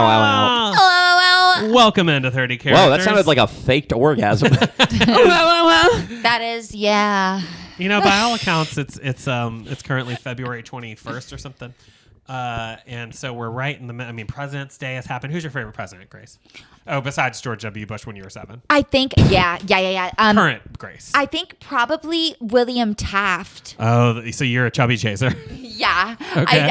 ow, ow. Welcome into 30 Characters. Whoa, that sounded like a faked orgasm. That is, yeah. You know, by all accounts, it's currently February 21st or something. And so we're right in the President's Day has happened. Who's your favorite president, Grace? Oh, besides George W. Bush when you were 7. I think, yeah. Current Grace. I think probably William Taft. Oh, so you're a chubby chaser. Yeah. Okay.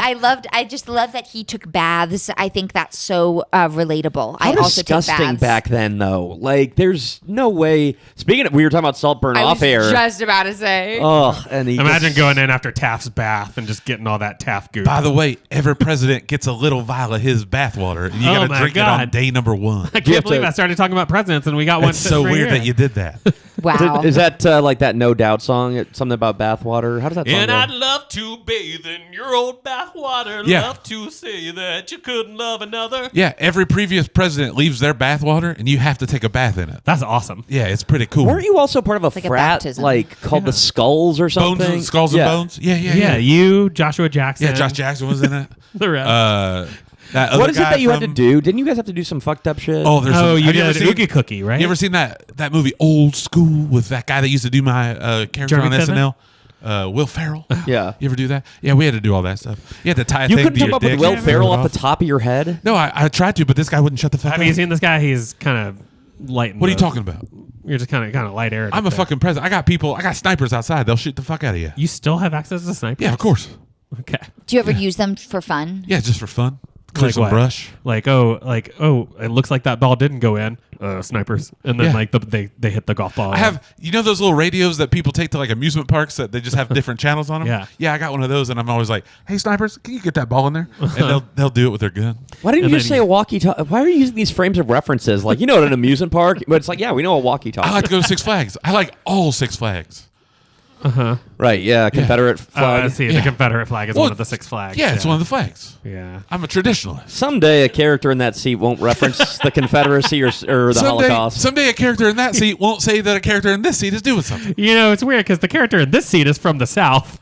I just love that he took baths. I think that's so relatable. How I also take disgusting baths. back then, though. Like, there's no way. Speaking of, we were talking about Saltburn I off was air. just about to say. Oh, and he Imagine going in after Taft's bath and just getting all that Taft goop. By the way, every president gets a little vial of his bathwater, and you Oh got my to drink God. it on day number 1. I can't believe I started talking about presidents and we got one. It's so weird that you did that. Wow. Is that like that No Doubt song? Something about bathwater? How does that song And go? I'd love to bathe in your old bathwater. Yeah. Love to say that you couldn't love another. Yeah, every previous president leaves their bathwater, and you have to take a bath in it. That's awesome. Yeah, it's pretty cool. Weren't you also part of a like a frat baptism. called the Skulls or something? Bones and Skulls Yeah. and Bones? Yeah, you, Joshua Jackson. Yeah, Josh Jackson was in it. The rest. That other What is it guy that you had to from- do? Didn't you guys have to do some fucked up shit? Oh, there's Oh, some, you have did ever seen, Oogie Cookie, right? You ever seen that movie Old School with that guy that used to do my character Jeremy on Piven? SNL? Will Ferrell. Yeah. You ever do that? Yeah, we had to do all that stuff. You had to tie a You thing couldn't to come your up dick. with Will Yeah, Ferrell rip it off the top of your head? No, I tried to, but this guy wouldn't shut the fuck Have up. you seen this guy? He's kind of light. What are you talking about? You're just kind of light aired. I'm a fucking president. I got snipers outside. They'll shoot the fuck out of you. You still have access to snipers? Yeah, of course. Okay. Do you ever use them for fun? Yeah, just for fun. Clear Like some what? brush. Like it looks like that ball didn't go in. Snipers, and then Yeah. they hit the golf ball. I have, those little radios that people take to like amusement parks that they just have different channels on them? Yeah. Yeah, I got one of those, and I'm always like, hey, snipers, can you get that ball in there? And they'll do it with their gun. Why didn't And you just then say a walkie-talkie? Why are you using these frames of references? Like, at an amusement park? But it's like, yeah, we know a walkie-talkie. I like to go to Six Flags. I like all Six Flags. Right, yeah, Confederate I flag. see. The Confederate flag is Well, one of the 6 flags. Yeah, it's one of the flags. Yeah. I'm a traditionalist. Someday a character in that seat won't reference the Confederacy or the Holocaust. Someday a character in that seat won't say that a character in this seat is doing something. It's weird because the character in this seat is from the South.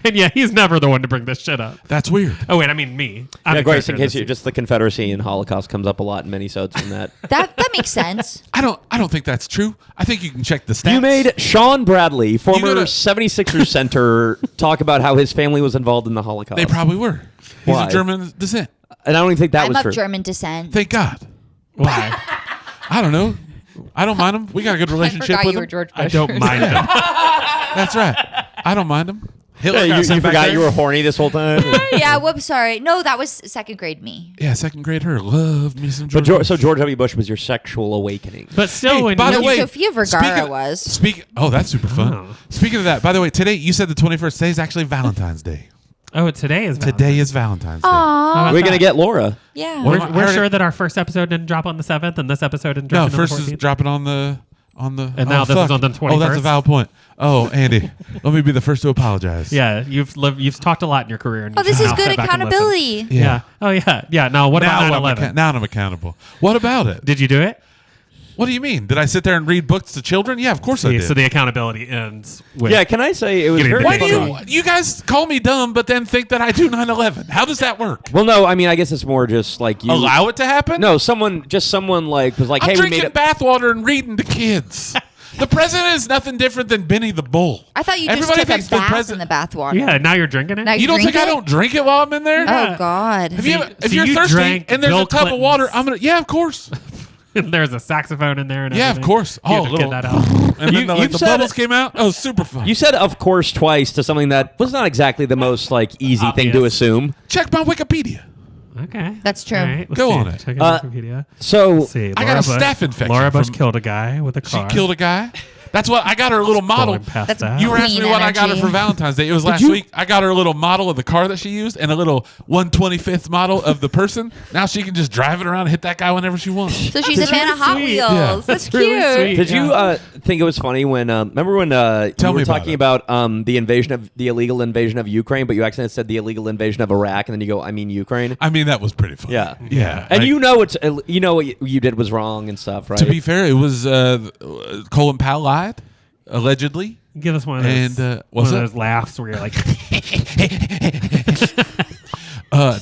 And yeah, he's never the one to bring this shit up. That's weird. Oh, wait, I mean me. I'm Yeah, the Grace, character in this case you seat. just the Confederacy and Holocaust comes up a lot in many sods from that. That makes sense. I don't think that's true. I think you can check the stats. You made Sean Bradley, former gotta- 76ers center, talk about how his family was involved in the Holocaust. They probably were. He's Why? of German descent. And I don't even think that I'm was of true. German descent. Thank God. Why? I don't know. I don't mind him. We got a good relationship forgot with you him. were George I Bush. don't mind him. That's right. I don't mind him. Hitler Yeah, got you sent back forgot there. you were horny this whole time. Yeah, whoops, sorry. No, that was second grade me. Yeah, second grade her. Loved me some But George. so George W. Bush was your sexual awakening. But still, Hey, when by you, the way, Sofia Vergara speaking- was. Oh, that's super fun. Oh. Speaking of that, by the way, today you said the 21st. Today is actually Valentine's Day. today is Today is Valentine's Day. How Aw, about We're going to that? get Laura. yeah. What We're, am I- we're I heard sure it- that our first episode didn't drop on the 7th, and this episode didn't No, drop first on the is 14th. dropping on the. And now this is on the Oh, that's a 21st. valid point. Oh, Andy, let me be the first to apologize. Yeah, you've talked a lot in your career. And Oh, you this should is now good sit back and listen. accountability. Yeah. Oh, yeah. Now, what about Now 9/11? I'm accountable. What about it? Did you do it? What do you mean? Did I sit there and read books to children? Yeah, of course I did. So the accountability ends with. Yeah, can I say it was Getting very Why do funny. you guys call me dumb but then think that I do 9/11? How does that work? Well, no, I mean, I guess it's more just like you. Allow it to happen? No, someone like was like, I'm hey, we made drinking it. bathwater and reading to kids. The president is nothing different than Benny the Bull. I thought you just Everybody took a thinks the bath president- in the bathwater. Yeah, now you're drinking it? Now You don't drink think I it? don't drink it while I'm in there? Oh, God. If, you, So if you're you thirsty drank and there's Bill a tub of water, I'm gonna. Yeah, of course. There's a saxophone in there and Yeah, of everything. course. You Oh, have to little. get that out. And then you've the said bubbles it- came out. Oh, super fun. You said "of course" twice to something that was not exactly the most like easy thing to Obvious. assume. Check my Wikipedia. Okay. That's true. All right, let's Go see. on it. Check out Wikipedia. So Let's see. I got a staph infection Laura Bush from- killed a guy with a She car. killed a guy. That's what I got her a little model. Going past That's that. You were asking me Clean what I got her energy. for Valentine's Day. It was last you- week. I got her a little model of the car that she used and a little 1/25th model of the person. Now she can just drive it around and hit that guy whenever she wants. So she's a fan of Hot sweet. Wheels. Yeah. That's really cute. sweet. Did you think it was funny when remember when you Tell were me about talking it. about the illegal invasion of Ukraine, but you accidentally said the illegal invasion of Iraq, and then you go, I mean Ukraine. I mean, that was pretty fun. Yeah. Yeah. And Like, you know what you did was wrong and stuff, right? to be fair, it was Colin Powell lied, allegedly. Give us one of those, And, one what's of that? those laughs where you're like,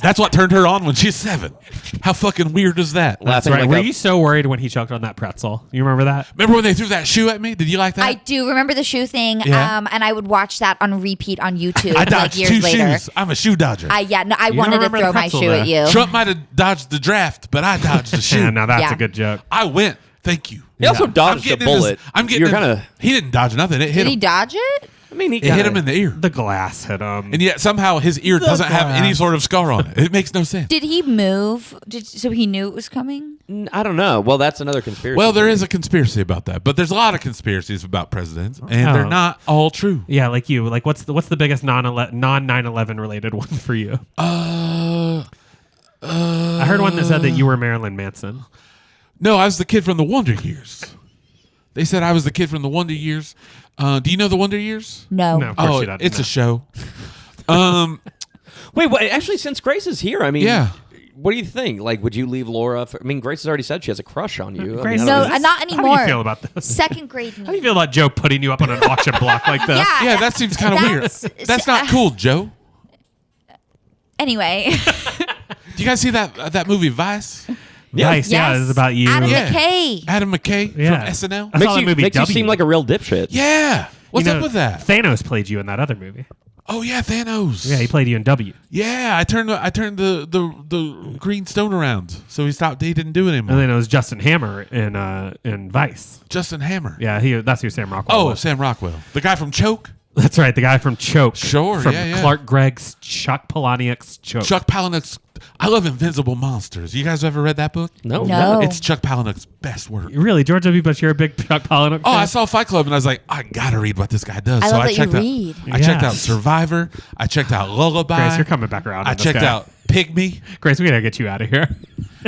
That's what turned her on when she's 7. How fucking weird is that? Laughing Right. like Were a- you so worried when he choked on that pretzel? You remember that? Remember when they threw that shoe at me? Did you like that? I do remember the shoe thing, Yeah. and I would watch that on repeat on YouTube I like dodged years 2 later. shoes. I'm a shoe dodger. I You wanted don't to remember throw the my pretzel, shoe though. at you. Trump might have dodged the draft, but I dodged the shoe. Yeah, now that's Yeah. a good joke. I went. Thank you. He also Yeah. dodged a bullet. I'm getting. You're kind of. He didn't dodge nothing. It hit Did he him. dodge it? I mean, he It hit him in the ear, The glass hit him. and yet somehow his ear doesn't have any sort of scar on it. It makes no sense. Did he move? So he knew it was coming? I don't know. Well, that's another conspiracy. Well, there theory. is a conspiracy about that, but there's a lot of conspiracies about presidents, and they're Oh. not all true. Yeah, like you. Like, what's the biggest non 9/11 related one for you? I I heard one that said that you were Marilyn Manson. No, I was the kid from the Wonder Years. They said I was the kid from the Wonder Years. Do you know the Wonder Years? No. No. Of course Oh, she doesn't, it's no. a show. Wait, what? Actually, since Grace is here, I mean, Yeah. What do you think? Like, would you leave Laura? I mean, Grace has already said she has a crush on you. Grace, I mean, No, I don't know. not How anymore. do you feel about this? Second grade How do you me. feel about Joe putting you up on an auction block like this? Yeah. Yeah, that seems kind of weird. That's not cool, Joe. Anyway. Do you guys see that movie Vice? Nice. Yeah, Yes. it's about you. Adam Yeah. McKay. Adam McKay Yeah. from SNL. I saw Makes the you, movie makes you W. seem like a real dipshit. Yeah. What's You know, up with that? Thanos played you in that other movie. Oh yeah, Thanos. Yeah, he played you in W. Yeah, I turned the green stone around, so he stopped. He didn't do it anymore. And then it was Justin Hammer in Vice. Justin Hammer. Yeah, that's who Sam Rockwell Oh, was. Sam Rockwell, the guy from Choke. That's right, the guy from Choke. Sure, From yeah, yeah. Clark Gregg's Chuck Palahniuk's Choke. Chuck Palahniuk's. I love Invincible Monsters. You guys ever read that book? No. No. It's Chuck Palahniuk's best work. Really, George W. Bush, you're a big Chuck Palahniuk Oh, fan? I saw Fight Club and I was like, I gotta read what this guy does. I so love I that you checked read. I checked Yeah. out Survivor. I checked out Lullaby. Grace, you're coming back around. I on this checked guy. out Pygmy. Grace, we gotta get you out of here.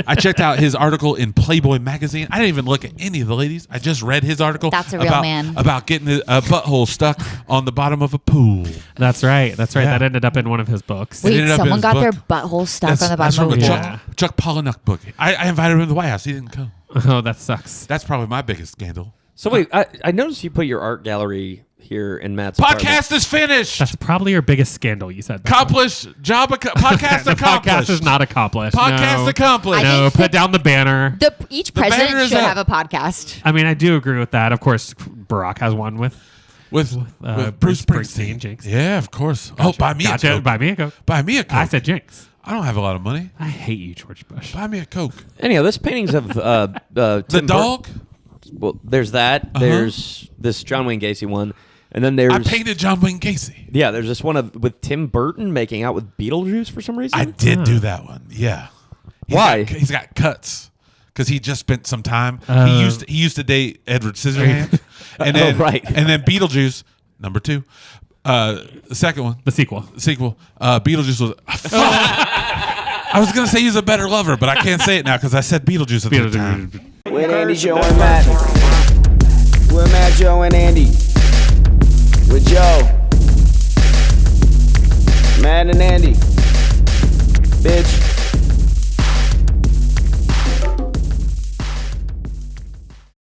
I checked out his article in Playboy magazine. I didn't even look at any of the ladies. I just read his article. That's a real about, man. About getting a butthole stuck on the bottom of a pool. That's right. That's right. Yeah. That ended up in one of his books. Wait. Wait, ended up in someone his got their book. butthole stuck on the That's bottom from of a a Yeah. Chuck Palahniuk book. I invited him to the White House. He didn't come. Oh, that sucks. That's probably my biggest scandal. So wait, I noticed you put your art gallery here in Matt's apartment. Podcast is finished. That's probably your biggest scandal. You said. Accomplished. Podcast The accomplished. podcast is not accomplished. Podcast no. accomplished. I No, think put that- down the banner. Each banner president is should up. have a podcast. I mean, I do agree with that. Of course, Barack has one with with Bruce Springsteen. Jinx. Yeah, of course. Oh, buy me a Gotcha. Coke. Buy me a Coke. Buy me a Coke. I said Jinx. I don't have a lot of money. I hate you, George Bush. Buy me a Coke. Anyhow, this paintings of The Tim dog? Well, there's that. There's this John Wayne Gacy one, and then there's I painted John Wayne Gacy. yeah. There's this one with Tim Burton making out with Beetlejuice for some reason. I did do that one. Yeah. Why? He's got cuts because he just spent some time. Oh. He used to date Edward Scissorhands, and then right. and then Beetlejuice number 2, the second one, The sequel. Beetlejuice was. I was gonna say he's a better lover, but I can't say it now because I said Beetlejuice at the time. With Andy, Joe, and Matt. With Matt, Joe, and Andy. With Joe. Matt and Andy. Bitch.